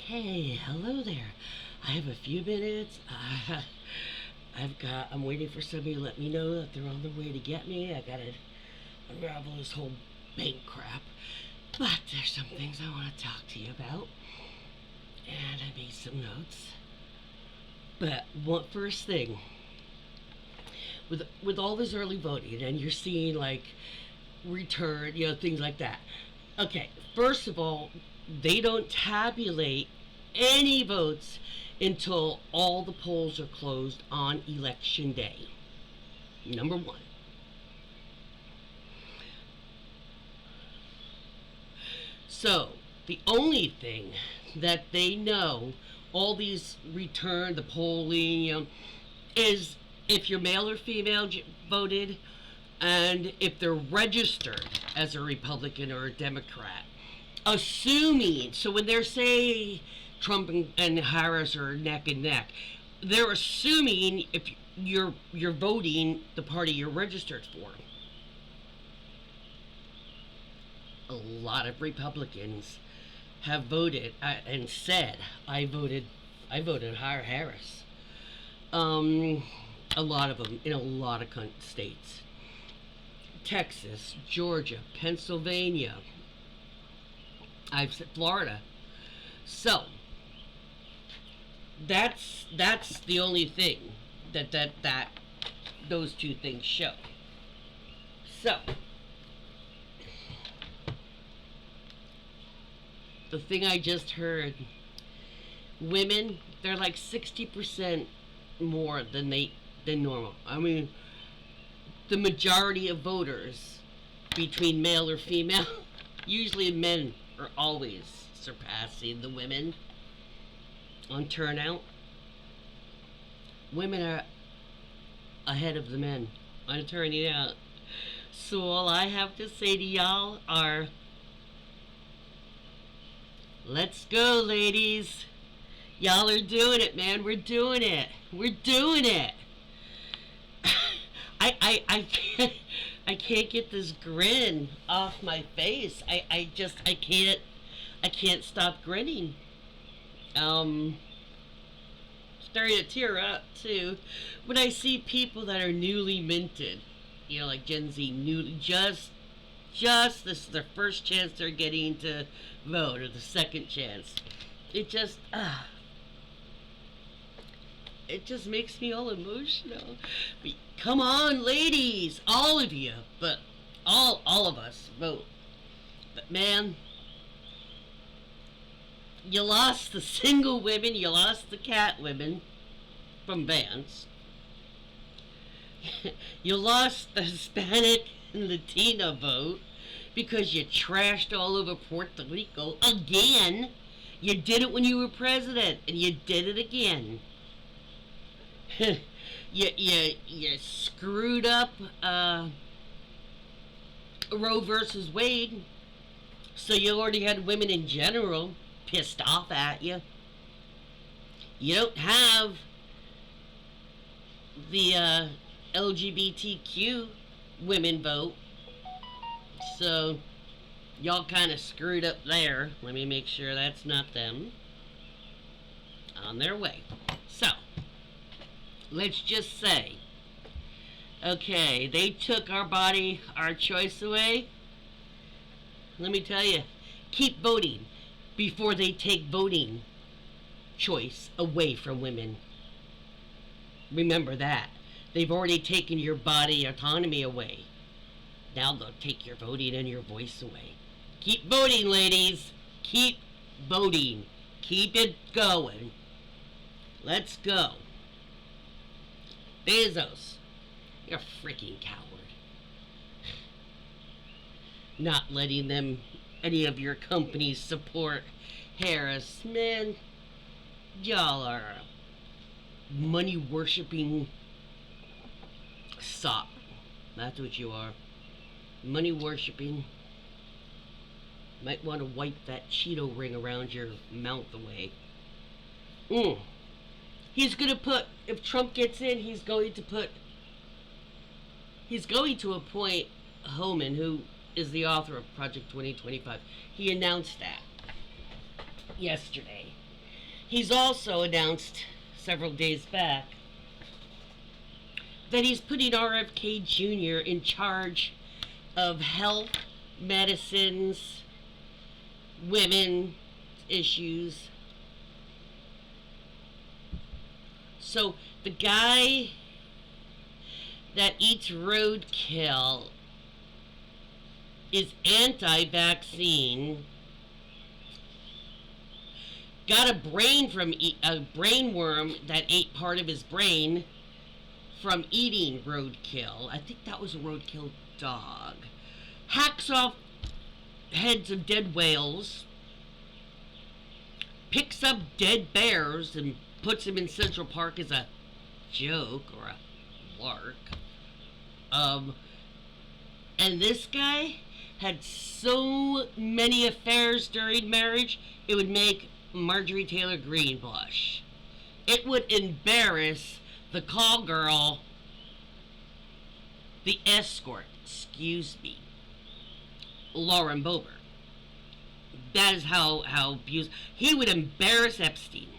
Hey, hello there. I have a few minutes. I'm waiting for somebody to let me know that they're on their way to get me. I gotta unravel this whole bank crap. But there's some things I want to talk to you about. And I made some notes. But one first thing, with all this early voting, and you're seeing like return, things like that. Okay, first of all, they don't tabulate any votes until all the polls are closed on election day. Number one. So, the only thing that they know, all these return, the polling, is if you're male or female voted, and if they're registered as a Republican or a Democrat. Assuming, so when they're say Trump and Harris are neck and neck, they're assuming if you're voting the party you're registered for. A lot of Republicans have voted and said, I voted Harris. A lot of them in a lot of states. Texas, Georgia, Pennsylvania. I've said Florida. So that's the only thing that those two things show. So the thing I just heard, women, they're like 60% more than normal. I mean, the majority of voters between male or female, usually men are always surpassing the women on turnout. Women are ahead of the men on turning out. So all I have to say to y'all are, let's go, ladies. Y'all are doing it, man. We're doing it. We're doing it. I can't get this grin off my face. I can't stop grinning. Starting to tear up too when I see people that are newly minted, like Gen Z, just this is their first chance they're getting to vote, or the second chance. It just makes me all emotional. But come on, ladies, all of you, but all of us vote. But man, you lost the single women, you lost the cat women from bands. You lost the Hispanic and Latina vote because you trashed all over Puerto Rico again. You did it when you were president, and you did it again. you screwed up Roe versus Wade, so you already had women in general pissed off at you. You don't have the LGBTQ women vote, so y'all kind of screwed up there. Let me make sure that's not them. On their way. So let's just say, okay, they took our body, our choice away. Let me tell you, keep voting before they take voting choice away from women. Remember that. They've already taken your body autonomy away. Now they'll take your voting and your voice away. Keep voting, ladies. Keep voting. Keep it going. Let's go. Bezos, you're a freaking coward. Not letting any of your companies support Harris. Man, y'all are money worshipping sop. That's what you are. Money worshipping. Might want to wipe that Cheeto ring around your mouth away. He's going to put, if Trump gets in, he's going to appoint Homan, who is the author of Project 2025. He announced that yesterday. He's also announced several days back that he's putting RFK Jr. in charge of health, medicines, women issues. So the guy that eats roadkill is anti-vaccine, got a brain worm that ate part of his brain from eating roadkill. I think that was a roadkill dog. Hacks off heads of dead whales, picks up dead bears and puts them in Central Park as a joke or a lark. And this guy had so many affairs during marriage, it would make Marjorie Taylor Greene blush. It would embarrass the call girl, the escort, Lauren Boebert. That is how abused. He would embarrass Epstein.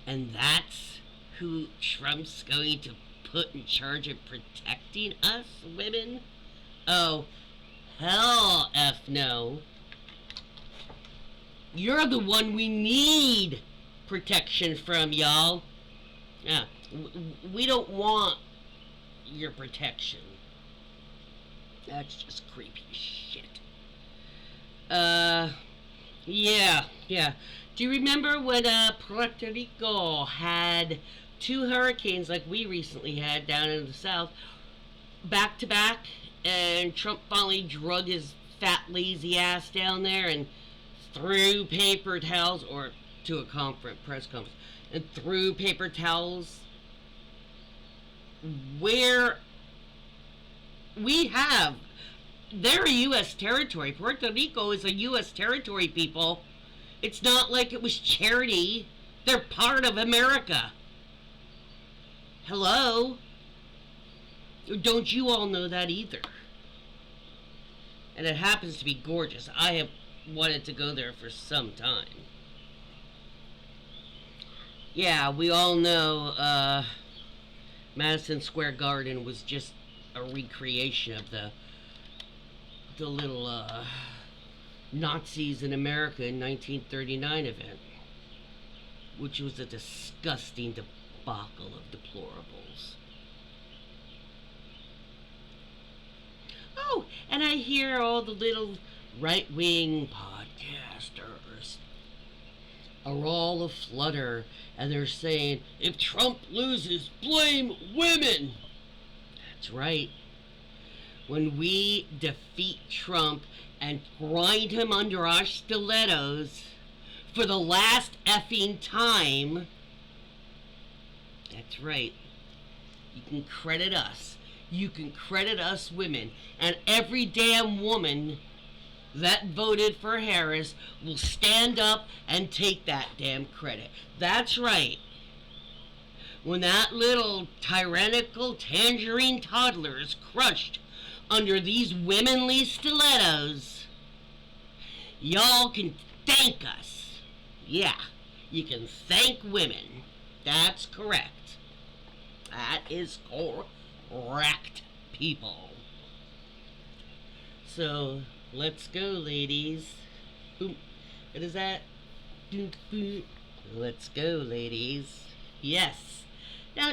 And that's who Trump's going to put in charge of protecting us women? Oh, hell F no. You're the one we need protection from, y'all. Yeah, we don't want your protection. That's just creepy shit. Yeah. Do you remember when Puerto Rico had 2 hurricanes like we recently had down in the south, back to back, and Trump finally drug his fat lazy ass down there and threw paper towels, or to a press conference, and threw paper towels where they're a U.S. territory. Puerto Rico is a U.S. territory, people. It's not like it was charity. They're part of America. Hello? Don't you all know that either? And it happens to be gorgeous. I have wanted to go there for some time. Yeah, we all know Madison Square Garden was just a recreation of the little Nazis in America in 1939 event, which was a disgusting debacle of deplorables. Oh, and I hear all the little right-wing podcasters are all aflutter, and they're saying, if Trump loses, blame women. That's right. When we defeat Trump and grind him under our stilettos for the last effing time, that's right. You can credit us. You can credit us women. And every damn woman that voted for Harris will stand up and take that damn credit. That's right. When that little tyrannical tangerine toddler is crushed under these womanly stilettos, y'all can thank us. Yeah, you can thank women. That's correct. That is correct, people. So, let's go, ladies. Boom. What is that? Let's go, ladies. Yes. Now,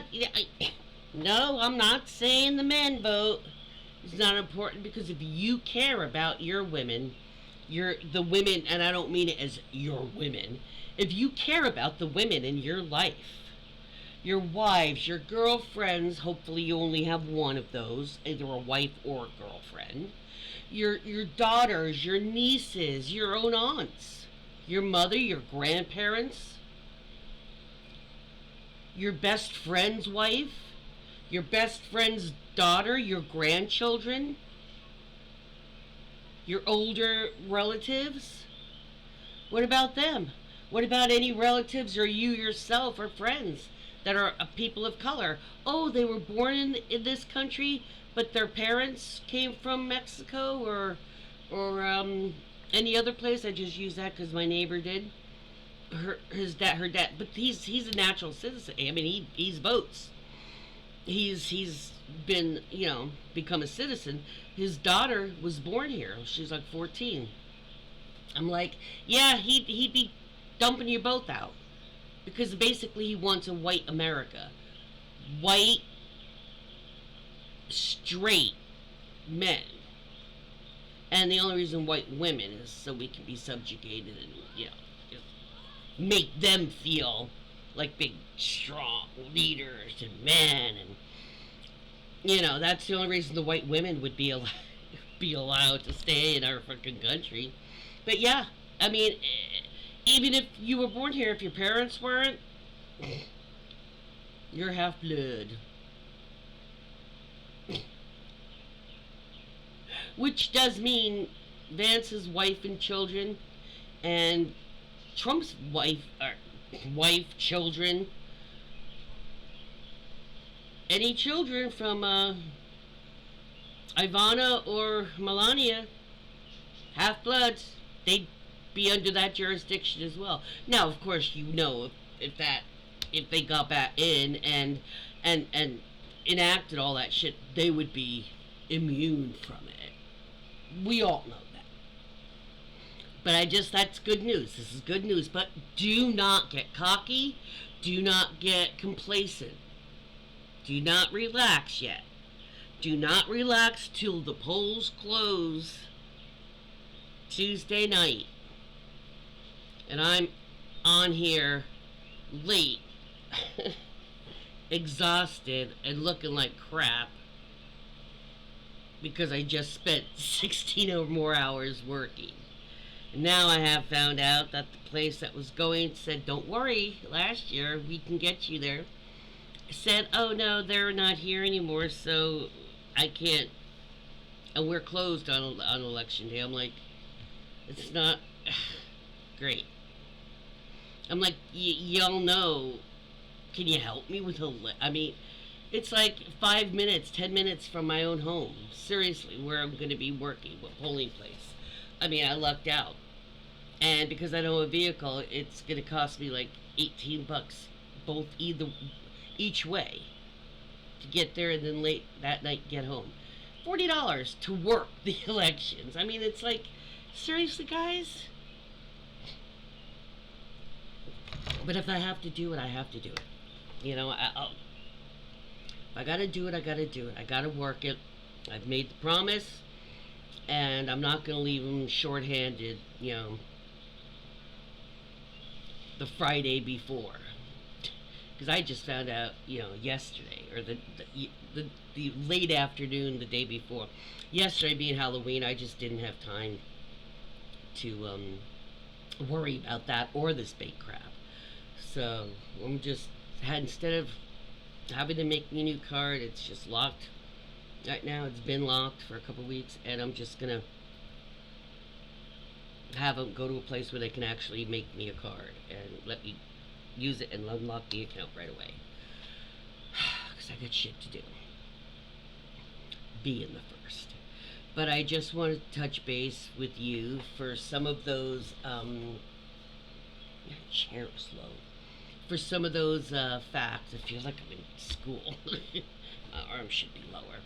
no, I'm not saying the men vote. It's not important, because if you care about your women, the women, and I don't mean it as your women, if you care about the women in your life, your wives, your girlfriends, hopefully you only have one of those, either a wife or a girlfriend, your daughters, your nieces, your own aunts, your mother, your grandparents, your best friend's wife, your best friend's daughter, your grandchildren, your older relatives. What about them? What about any relatives or you yourself or friends that are people of color? Oh, they were born in this country, but their parents came from Mexico or any other place. I just use that because my neighbor did. her dad, but he's a natural citizen. I mean, he's votes. He's been, become a citizen. His daughter was born here. She's like 14. I'm like, yeah, he'd be dumping you both out because basically he wants a white America, white straight men, and the only reason white women is so we can be subjugated and just make them feel like big strong leaders and men, and that's the only reason the white women would be allowed be allowed to stay in our fucking country. But yeah, I mean, even if you were born here, if your parents weren't, you're half blood. Which does mean Vance's wife and children, and Trump's children, any children from Ivana or Melania, half bloods, they'd be under that jurisdiction as well. Now, of course, if they got back in and enacted all that shit, they would be immune from it. We all know that. But that's good news. This is good news. But do not get cocky. Do not get complacent. Do not relax yet. Do not relax till the polls close Tuesday night. And I'm on here late, exhausted, and looking like crap because I just spent 16 or more hours working. And now I have found out that the place that was going said, don't worry, last year we can get you there. Said, oh no, they're not here anymore, so I can't, and we're closed on election day. I'm like, it's not great. I'm like, y'all know, can you help me with I mean, it's like 5 minutes, 10 minutes from my own home. Seriously, where I'm going to be working, what polling place. I mean, I lucked out. And because I don't have a vehicle, it's going to cost me like $18 each way to get there, and then late that night get home. $40 to work the elections. I mean, it's like, seriously, guys? But if I have to do it, I have to do it. If I gotta do it, I gotta do it. I gotta work it. I've made the promise, and I'm not gonna leave them shorthanded, the Friday before. Because I just found out, yesterday, or the late afternoon the day before. Yesterday being Halloween, I just didn't have time to worry about that or this baked crab. So instead of having to make me a new card, it's just locked. Right now, it's been locked for a couple weeks, and I'm just gonna have them go to a place where they can actually make me a card and let me use it and unlock the account right away. Because I got shit to do. Being the first. But I just want to touch base with you for some of those, chair slow. For some of those facts. I feel like I'm in school. My arm should be lower.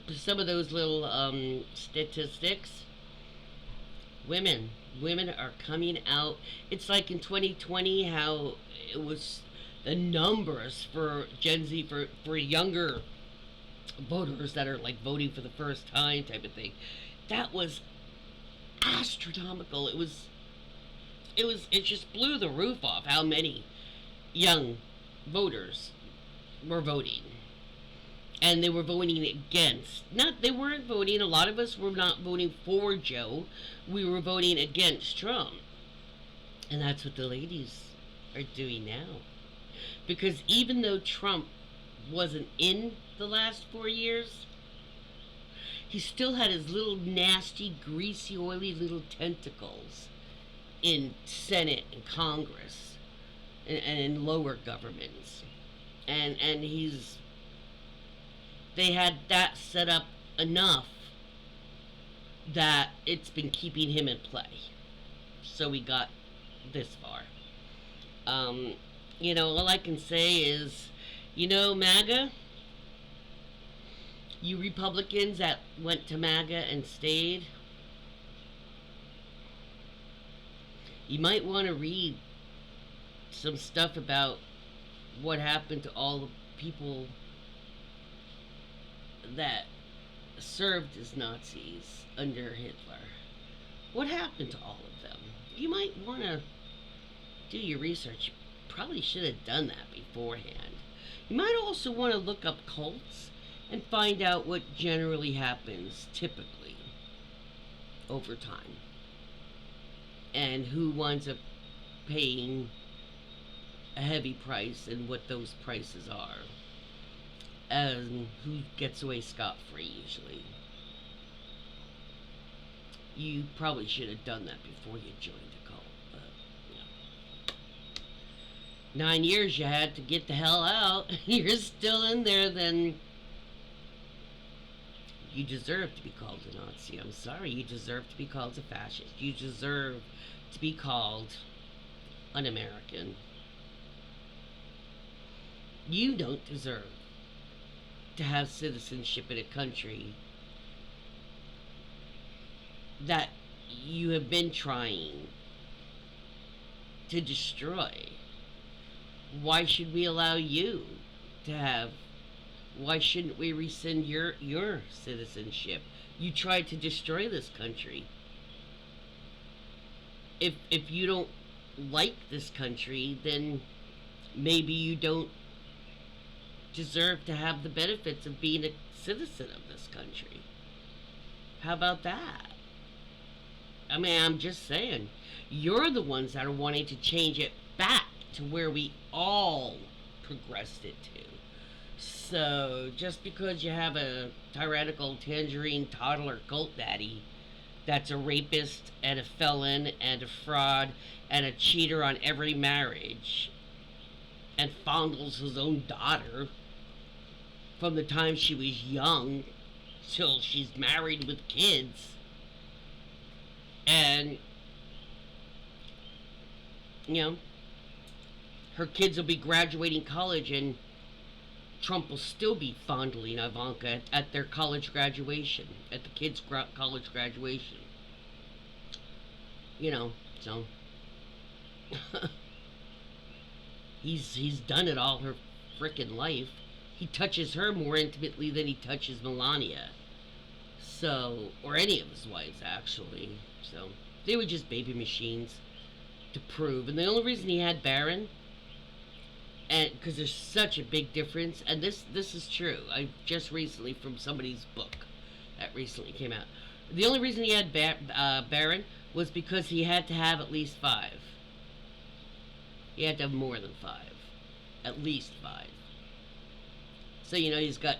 For some of those little statistics. Women are coming out. It's like in 2020 how it was the numbers for Gen Z, for younger voters that are like voting for the first time type of thing. That was astronomical. It just blew the roof off how many young voters were voting. And they were voting against. They weren't voting. A lot of us were not voting for Joe. We were voting against Trump. And that's what the ladies are doing now. Because even though Trump wasn't in the last 4 years, he still had his little nasty, greasy, oily little tentacles in Senate and Congress and in lower governments. And they had that set up enough that it's been keeping him in play. So we got this far. Um, all I can say is, MAGA, you Republicans that went to MAGA and stayed, you might want to read some stuff about what happened to all the people that served as Nazis under Hitler. What happened to all of them? You might want to do your research. You probably should have done that beforehand. You might also want to look up cults and find out what generally happens typically over time and who winds up paying a heavy price and what those prices are and who gets away scot-free usually. You probably should have done that before you joined a cult, but 9 years you had to get the hell out. You're still in there, then you deserve to be called a Nazi. I'm sorry, you deserve to be called a fascist. You deserve to be called un American. You don't deserve to have citizenship in a country that you have been trying to destroy. Why should we allow you to have? Why shouldn't we rescind your citizenship? You tried to destroy this country. If you don't like this country, then maybe you don't deserve to have the benefits of being a citizen of this country. How about that? I mean, I'm just saying, you're the ones that are wanting to change it back to where we all progressed it to. So, just because you have a tyrannical tangerine toddler cult daddy that's a rapist and a felon and a fraud and a cheater on every marriage and fondles his own daughter from the time she was young till she's married with kids, and her kids will be graduating college and Trump will still be fondling Ivanka at their college graduation, at the kids' college graduation. So he's done it all her frickin' life. He touches her more intimately than he touches Melania. So, or any of his wives actually. So they were just baby machines to prove. And the only reason he had Barron, and because there's such a big difference, and this is true. I just recently from somebody's book that recently came out. The only reason he had Barron was because he had to have at least 5. He had to have more than 5, at least 5. So he's got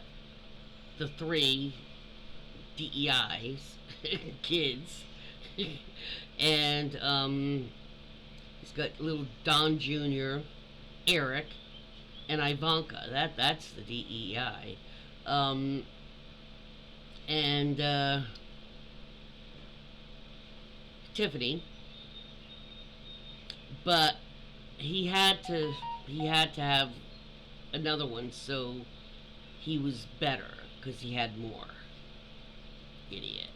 the 3 DEIs, kids, and he's got little Don Jr., Eric, and Ivanka. That's the DEI. And Tiffany. But he had to have another one, so he was better because he had more. Idiot.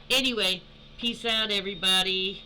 Anyway, peace out, everybody.